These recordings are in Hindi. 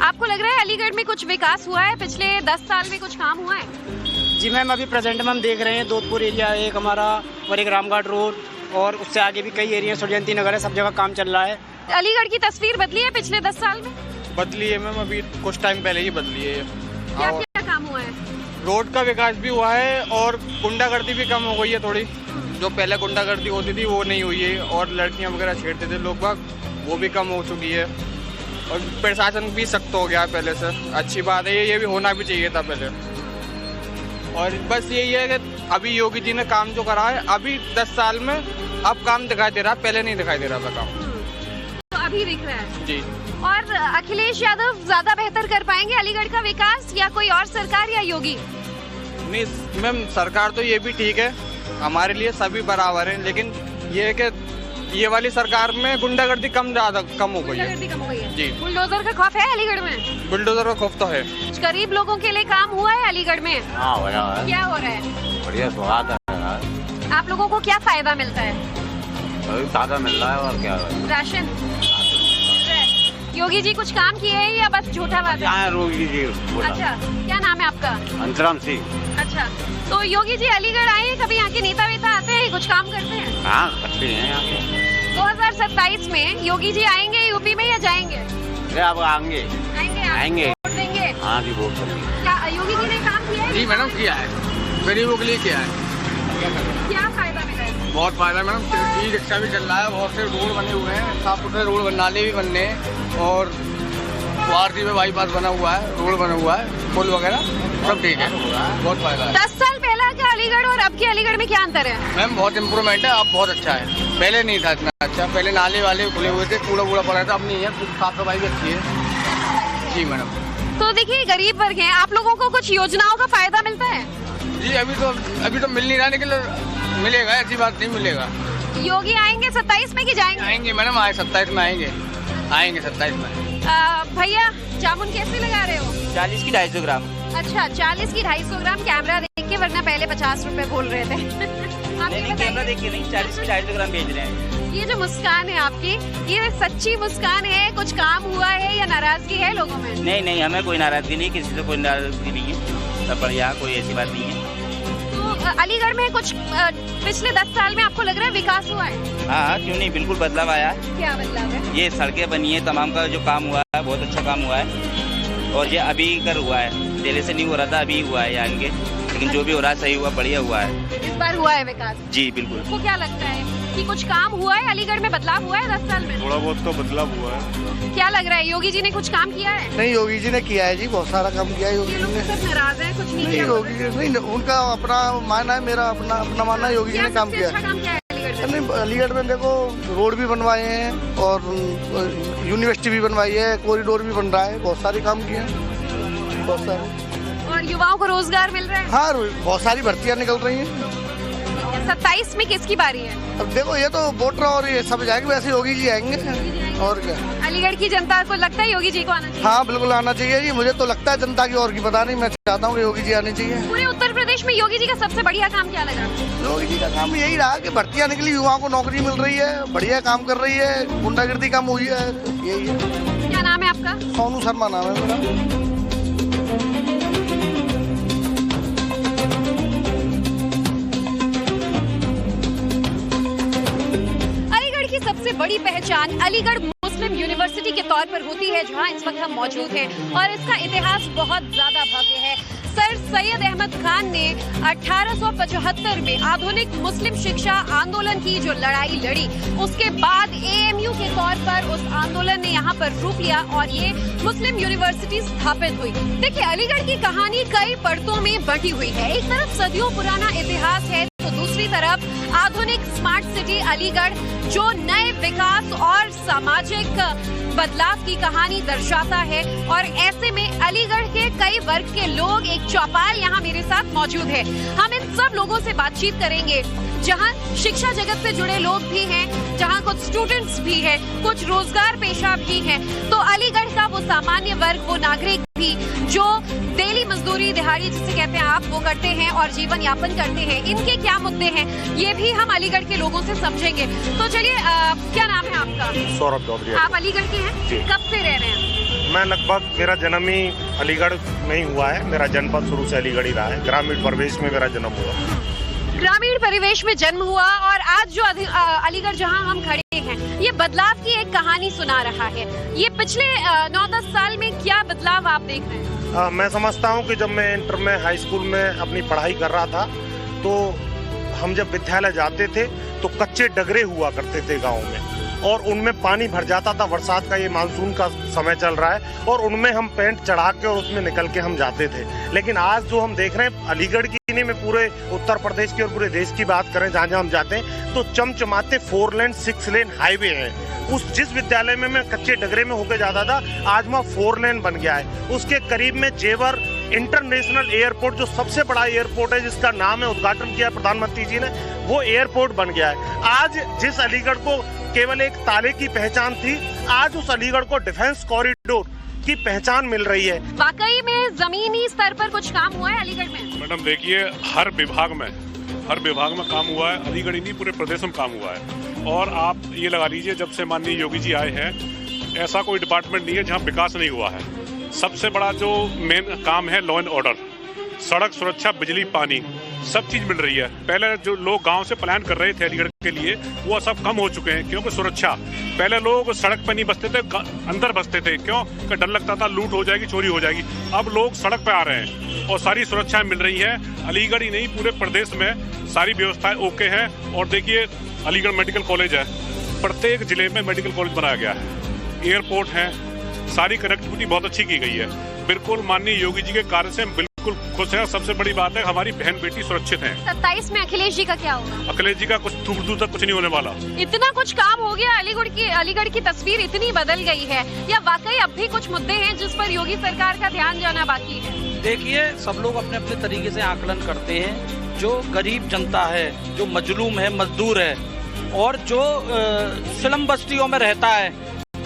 आपको लग रहा है अलीगढ़ में कुछ विकास हुआ है? पिछले 10 साल में कुछ काम हुआ है? जी मैम, अभी प्रेजेंट में हम देख रहे हैं दोधपुर एरिया एक हमारा और एक रामघाट रोड और उससे आगे भी कई एरिया सुरजयंती नगर है, सब जगह काम चल रहा है। अलीगढ़ की तस्वीर बदली है पिछले 10 साल में? बदली है मैम, अभी कुछ टाइम पहले ही बदली है। क्या क्या काम हुआ है? रोड का विकास भी हुआ है और गुंडागर्दी भी कम हो गई है थोड़ी। जो पहले गुंडागर्दी होती थी वो नहीं हुई है और लड़कियां वगैरह छेड़ते थे लोग बाग, वो भी कम हो चुकी है और प्रशासन भी सख्त हो गया है पहले से। अच्छी बात है, ये भी होना भी चाहिए था पहले। और बस यही है कि अभी योगी जी ने काम जो करा है अभी 10 साल में अब काम दिखाई दे रहा है, पहले नहीं दिखाई दे रहा था काम। तो अभी दिख रहा है जी। और अखिलेश यादव ज्यादा बेहतर कर पाएंगे अलीगढ़ का विकास या कोई और सरकार या योगी? नहीं मैम, सरकार तो ये भी ठीक है, हमारे लिए सभी बराबर हैं, लेकिन ये है कि ये वाली सरकार में गुंडागर्दी कम हो गई है। गुंडागर्दी कम हो गई है जी। बुलडोजर का खौफ है अलीगढ़ में? बुलडोजर का खौफ तो है। गरीब लोगों के लिए काम हुआ है अलीगढ़ में? हाँ हो रहा है। क्या हो रहा है? बढ़िया स्वाद है। आप लोगों को क्या फायदा मिलता है? अभी ताज़ा मिल रहा है और क्या है? राशन। योगी जी कुछ काम किए हैं या बस झूठा वादा? यहाँ रोगी जी बोला। अच्छा, क्या नाम है आपका? अंतराम सिंह। अच्छा, तो योगी जी अलीगढ़ आए हैं, कभी यहाँ के नेता वेता आते हैं, कुछ काम करते हैं? हाँ करते हैं यहाँ के। 2027 में योगी जी आएंगे यूपी में या जाएंगे? अरे अब आएंगे। आएंगे। वोट देंगे? हाँ जी वोट देंगे। क्या योगी जी ने काम किया है? जी मैडम, किया है, गरीबों के लिए किया है। क्या फायदा मिला है? बहुत फायदा मैडम, ई रिक्शा भी चल रहा है, बहुत से रोड बने हुए हैं, साफ सुथरे रोड, नाले भी बनने हैं और वारसी में बाईपास बना हुआ है, रोड बना हुआ है, पुल वगैरह सब ठीक है, बहुत फायदा है। 10 साल पहला का अलीगढ़ और अब के अलीगढ़ में क्या अंतर है? मैम बहुत इम्प्रूवमेंट है, अब बहुत अच्छा है, पहले नहीं था इतना अच्छा। पहले नाले वाले खुले हुए थे, कूड़ा वूड़ा पड़ा था, अब नहीं है, साफ सफाई भी अच्छी है। जी मैडम। तो देखिए गरीब वर्ग हैं, आप लोगों को कुछ योजनाओं का फायदा मिलता है? जी अभी तो मिल नहीं रहा, लेकिन मिलेगा, ऐसी बात नहीं, मिलेगा। योगी आएंगे 27 में कि जाएंगे? आएंगे मैडम, 27 में आएंगे 27 में। भैया जामुन कैसे लगा रहे हो? 40 की 250 ग्राम। अच्छा, 40 की 250 ग्राम। कैमरा देख के, वरना पहले 50 रुपए बोल रहे थे। आप नहीं, कैमरा देख के नहीं, 40 की 250 ग्राम बेच रहे हैं। ये जो मुस्कान है आपकी, ये सच्ची मुस्कान है? कुछ काम हुआ है या नाराजगी है लोगों में? नहीं, हमें कोई नाराजगी नहीं, किसी से कोई नाराजगी नहीं है, सब बढ़िया, कोई ऐसी बात नहीं है। तो अलीगढ़ में कुछ पिछले 10 साल में आपको लग रहा है विकास हुआ है? हाँ, क्यों नहीं, बिल्कुल बदलाव आया है। क्या बदलाव है? ये सड़कें बनी है, तमाम का जो काम हुआ है बहुत अच्छा काम हुआ है और ये अभी कर हुआ है, पहले से नहीं हो रहा था, अभी हुआ है आगे, लेकिन जो भी हो रहा है सही हुआ, बढ़िया हुआ है। इस बार हुआ है विकास? जी बिल्कुल। आपको क्या लगता है कि कुछ काम हुआ है अलीगढ़ में, बदलाव हुआ है 10 साल में? थोड़ा बहुत तो बदलाव हुआ है। क्या लग रहा है, योगी जी ने कुछ काम किया है? नहीं, योगी जी ने किया है जी, बहुत सारा काम किया है योगी ये जी लोग ने। सब नाराज हैं, कुछ नहीं नहीं किया? योगी जी नहीं, उनका अपना मानना है, मेरा अपना मानना है, योगी जी ने काम किया अच्छा है। काम किया है अलीगढ़ में? नहीं, अलीगढ़ में देखो रोड भी बनवाए हैं और यूनिवर्सिटी भी बनवाई है, कॉरिडोर भी बन रहा है, बहुत सारे काम किए हैं, बहुत सारे। और युवाओं को रोजगार मिल रहा है? हाँ, बहुत सारी भर्तियाँ निकल रही हैं। 27 में किसकी बारी है? अब देखो, ये तो वोटर और ये सब जाएंगे, वैसे योगी जी आएंगे और क्या। अलीगढ़ की जनता को लगता है योगी जी को आना चाहिए? हाँ बिल्कुल आना चाहिए जी, मुझे तो लगता है, जनता की और की पता नहीं, मैं चाहता हूँ कि योगी जी आने चाहिए। पूरे उत्तर प्रदेश में योगी जी का सबसे बढ़िया काम क्या लगा? योगी जी का काम यही रहा कि भर्तियाँ निकली, युवाओं को नौकरी मिल रही है, बढ़िया काम कर रही है, गुंडागर्दी कम हुई है, यही है। क्या नाम है आपका? सोनू शर्मा नाम है मेरा। सबसे बड़ी पहचान अलीगढ़ मुस्लिम यूनिवर्सिटी के तौर पर होती है, जहां इस वक्त हम मौजूद हैं, और इसका इतिहास बहुत ज्यादा भव्य है। सर सैयद अहमद खान ने 1875 में आधुनिक मुस्लिम शिक्षा आंदोलन की जो लड़ाई लड़ी, उसके बाद एएमयू के तौर पर उस आंदोलन ने यहाँ पर रूप लिया और ये मुस्लिम यूनिवर्सिटी स्थापित हुई। देखिए, अलीगढ़ की कहानी कई परतों में बटी हुई है। एक तरफ सदियों पुराना इतिहास है, तो दूसरी तरफ आधुनिक स्मार्ट सिटी अलीगढ़, जो नए विकास और सामाजिक बदलाव की कहानी दर्शाता है। और ऐसे में अलीगढ़ के कई वर्ग के लोग, एक चौपाल यहाँ मेरे साथ मौजूद है। हम इन सब लोगों से बातचीत करेंगे, जहाँ शिक्षा जगत से जुड़े लोग भी हैं, जहाँ कुछ स्टूडेंट्स भी हैं, कुछ रोजगार पेशा भी हैं। तो अलीगढ़ का वो सामान्य वर्ग, वो नागरिक भी जो डेली मजदूरी, दिहाड़ी जिसे कहते हैं आप, वो करते हैं और जीवन यापन करते हैं, इनके क्या मुद्दे हैं, ये भी हम अलीगढ़ के लोगों से समझेंगे। तो चलिए, क्या नाम है आपका? सौरभ चौधरी। आप अलीगढ़ के हैं? कब से रह रहे हैं? मैं लगभग मेरा जन्म ही अलीगढ़ में ही हुआ है। मेरा जनपद शुरू से अलीगढ़ ही रहा है। ग्रामीण परिवेश में मेरा जन्म हुआ। ग्रामीण परिवेश में जन्म हुआ और आज जो अलीगढ़ जहां हम खड़े हैं, ये बदलाव की एक कहानी सुना रहा है। ये पिछले 9-10 साल में क्या बदलाव आप देख रहे हैं? मैं समझता हूँ कि जब मैं इंटर में हाई स्कूल में अपनी पढ़ाई कर रहा था, तो हम जब विद्यालय जाते थे तो कच्चे डगरे हुआ करते थे गाँव में, और उनमें पानी भर जाता था। बरसात का ये मानसून का समय चल रहा है, और उनमें हम पैंट चढ़ा के और उसमें निकल के हम जाते थे। लेकिन आज जो हम देख रहे हैं अलीगढ़ की नहीं, मैं पूरे उत्तर प्रदेश की और पूरे देश की बात करें, जहाँ जहाँ हम जाते हैं तो चमचमाते 4 लेन 6 लेन हाईवे हैं। जिस विद्यालय में मैं कच्चे डगरे में होकर जाता था, आज वहाँ 4 लेन बन गया है। उसके करीब में जेवर इंटरनेशनल एयरपोर्ट, जो सबसे बड़ा एयरपोर्ट है, जिसका नाम है, उद्घाटन किया प्रधानमंत्री जी ने, वो एयरपोर्ट बन गया है। आज जिस अलीगढ़ को केवल एक ताले की पहचान थी, आज उस अलीगढ़ को डिफेंस कॉरिडोर की पहचान मिल रही है। वाकई में जमीनी स्तर पर कुछ काम हुआ है अलीगढ़ में? मैडम देखिए, हर विभाग में काम हुआ है। अलीगढ़ ही नहीं, पूरे प्रदेश में काम हुआ है। और आप ये लगा लीजिए, जब से माननीय योगी जी आए हैं, ऐसा कोई डिपार्टमेंट नहीं है जहाँ विकास नहीं हुआ है। सबसे बड़ा जो मेन काम है, लॉ एंड ऑर्डर, सड़क सुरक्षा, बिजली, पानी, सब चीज मिल रही है। पहले जो लोग गांव से प्लान कर रहे थे अलीगढ़ के लिए, वो सब कम हो चुके हैं, क्योंकि सुरक्षा, पहले लोग सड़क पर नहीं बसते थे, अंदर बसते थे, क्यों? कि डर लगता था लूट हो जाएगी, चोरी हो जाएगी। अब लोग सड़क पे आ रहे हैं और सारी सुरक्षाएं मिल रही है। अलीगढ़ ही नहीं, पूरे प्रदेश में सारी व्यवस्थाएं ओके हैं। और देखिए, अलीगढ़ मेडिकल कॉलेज है, प्रत्येक जिले में मेडिकल कॉलेज बनाया गया है, एयरपोर्ट है, सारी कनेक्टिविटी बहुत अच्छी की गई है। बिल्कुल माननीय योगी जी के कार्य से बिल्कुल खुश है। सबसे बड़ी बात है, हमारी बहन बेटी सुरक्षित हैं। 27 में अखिलेश जी का क्या होगा? अखिलेश जी का कुछ दूर तक कुछ नहीं होने वाला। इतना कुछ काम हो गया, अलीगढ़ की तस्वीर इतनी बदल गई है, या वाकई अब भी कुछ मुद्दे हैं जिस पर योगी सरकार का ध्यान जाना बाकी है? देखिए, सब लोग अपने अपने तरीके से आकलन करते हैं। जो गरीब जनता है, जो मजलूम है, मजदूर है, और जो स्लम बस्तियों में रहता है,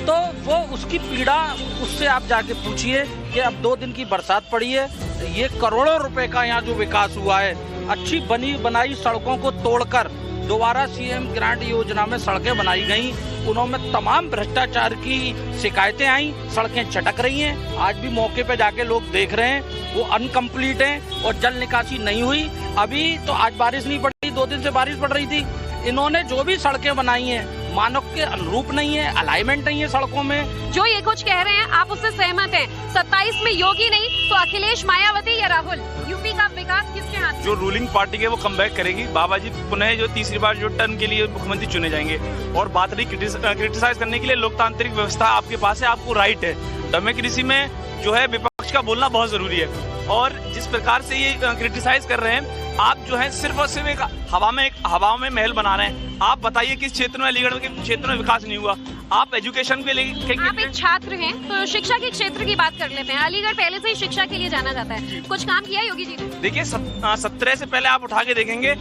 तो वो उसकी पीड़ा उससे आप जाके पूछिए कि अब 2 दिन की बरसात पड़ी है, ये करोड़ों रुपए का यहाँ जो विकास हुआ है, अच्छी बनाई सड़कों को तोड़कर दोबारा सीएम ग्रांट योजना में सड़कें बनाई गई, उन्होंने तमाम भ्रष्टाचार की शिकायतें आई, सड़कें चटक रही हैं। आज भी मौके पे जाके लोग देख रहे हैं, वो अनकम्प्लीट हैं और जल निकासी नहीं हुई। अभी तो आज बारिश नहीं पड़ी, 2 दिन से बारिश पड़ रही थी। इन्होंने जो भी सड़कें बनाई हैं, मानव के अनुरूप नहीं है, अलाइनमेंट नहीं है सड़कों में। जो ये कुछ कह रहे हैं, आप उससे सहमत हैं? 27 में योगी नहीं तो अखिलेश, मायावती या राहुल? यूपी का विकास किसके हाथ? जो रूलिंग पार्टी है वो कमबैक करेगी। बाबा जी पुनः जो तीसरी बार जो टर्म के लिए मुख्यमंत्री चुने जाएंगे। और बात रही क्रिटिसाइज करने के लिए, लोकतांत्रिक व्यवस्था आपके पास है, आपको राइट है। डेमोक्रेसी में जो है विपक्ष का बोलना बहुत जरूरी है। और जिस प्रकार से ये क्रिटिसाइज कर रहे हैं, आप जो है सिर्फ और सिर्फ एक हवा में महल बना रहे हैं। आप बताइए किस क्षेत्र में, अलीगढ़ के क्षेत्र में विकास नहीं हुआ? आप एजुकेशन के लिए, आप एक छात्र हैं तो शिक्षा के क्षेत्र की बात कर लेते हैं। अलीगढ़ पहले से ही शिक्षा के लिए जाना जाता है, कुछ काम किया योगी जी ने? देखिए, 17 से पहले आप उठा के देखेंगे,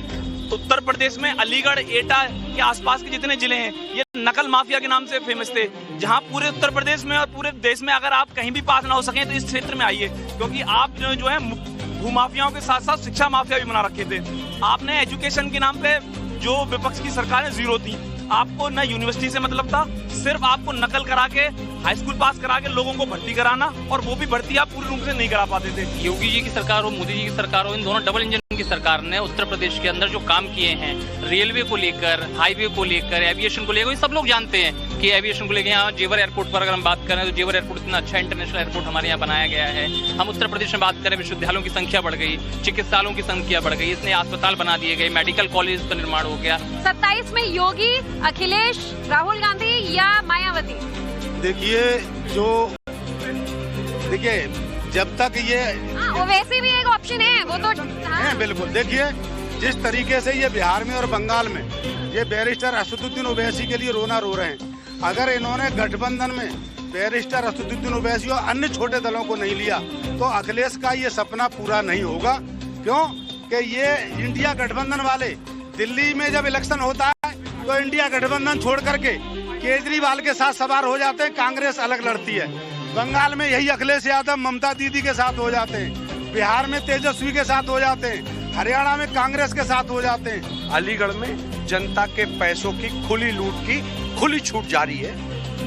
उत्तर प्रदेश में अलीगढ़, एटा के आसपास के जितने जिले हैं, ये नकल माफिया के नाम से फेमस थे। जहां पूरे उत्तर प्रदेश में और पूरे देश में अगर आप कहीं भी पास ना हो सके तो इस क्षेत्र में आइए, क्योंकि आप जो है भूमाफियाओं के साथ साथ शिक्षा माफिया भी बना रखे थे। आपने एजुकेशन के नाम पे, जो विपक्ष की सरकारें जीरो थी, आपको न यूनिवर्सिटी से मतलब था, सिर्फ आपको नकल करा के, हाई स्कूल पास करा के लोगों को भर्ती कराना, और वो भी भर्ती आप पूरी रूप से नहीं करा पाते थे। योगी जी की सरकार हो, मोदी जी की सरकार हो, इन दोनों डबल इंजन की सरकार ने उत्तर प्रदेश के अंदर जो काम किए हैं, रेलवे को लेकर, हाईवे को लेकर, एविएशन को लेकर, ये सब लोग जानते हैं कि एविएशन को लेकर यहाँ जेवर एयरपोर्ट पर अगर हम बात करें तो जेवर एयरपोर्ट इतना अच्छा इंटरनेशनल एयरपोर्ट हमारे यहाँ बनाया गया है। हम उत्तर प्रदेश में बात करें, विश्वविद्यालयों की संख्या बढ़ गई, चिकित्सालयों की संख्या बढ़ गई, इसने अस्पताल बना दिए गए, मेडिकल कॉलेज का निर्माण हो गया। 27 में योगी, अखिलेश, राहुल गांधी या मायावती? देखिए जब तक ये वो वैसे भी एक ऑप्शन है, वो तो है, बिल्कुल। देखिए, जिस तरीके से ये बिहार में और बंगाल में ये बैरिस्टर असदुद्दीन ओवैसी के लिए रोना रो रहे हैं, अगर इन्होंने गठबंधन में बैरिस्टर असदुद्दीन ओवैसी और अन्य छोटे दलों को नहीं लिया तो अखिलेश का ये सपना पूरा नहीं होगा। क्यों कि ये इंडिया गठबंधन वाले दिल्ली में जब इलेक्शन होता है तो इंडिया गठबंधन छोड़ करके केजरीवाल के साथ सवार हो जाते हैं, कांग्रेस अलग लड़ती है। बंगाल में यही अखिलेश यादव ममता दीदी के साथ हो जाते हैं, बिहार में तेजस्वी के साथ हो जाते हैं, हरियाणा में कांग्रेस के साथ हो जाते हैं। अलीगढ़ में जनता के पैसों की खुली लूट की खुली छूट जारी है।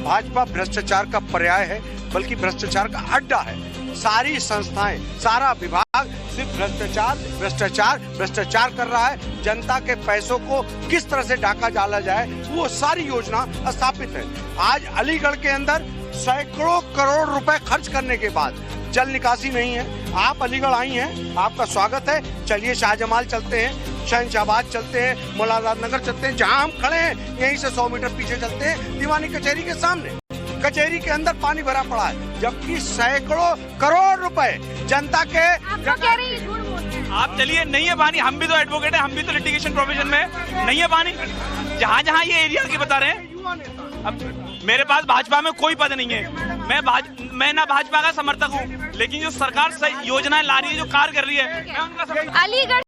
भाजपा भ्रष्टाचार का पर्याय है, बल्कि भ्रष्टाचार का अड्डा है। सारी संस्थाएं, सारा विभाग सिर्फ भ्रष्टाचार भ्रष्टाचार भ्रष्टाचार कर रहा है। जनता के पैसों को किस तरह से डाका डाला जाए, वो सारी योजना स्थापित है। आज अलीगढ़ के अंदर सैकड़ों करोड़ रुपए खर्च करने के बाद जल निकासी नहीं है। आप अलीगढ़ आई हैं, आपका स्वागत है। चलिए शाहजमाल चलते हैं, शहनशाहबाद चलते हैं, मुलाकात नगर चलते हैं, जहां हम खड़े हैं यहीं से 100 मीटर पीछे चलते हैं, दीवानी कचहरी के सामने। कचहरी के अंदर पानी भरा पड़ा है, जबकि सैकड़ों करोड़ रुपए जनता के। आप चलिए, नहीं है पानी। हम भी तो एडवोकेट हैं, हम भी तो लिटिगेशन प्रोफेशन में, नहीं है पानी। जहाँ जहाँ ये एरिया की बता रहे हैं। अब मेरे पास भाजपा में कोई पद नहीं है, मैं ना भाजपा का समर्थक हूँ, लेकिन जो सरकार योजनाएं ला रही है, जो कार्य कर रही है, मैं उनका अलीगढ़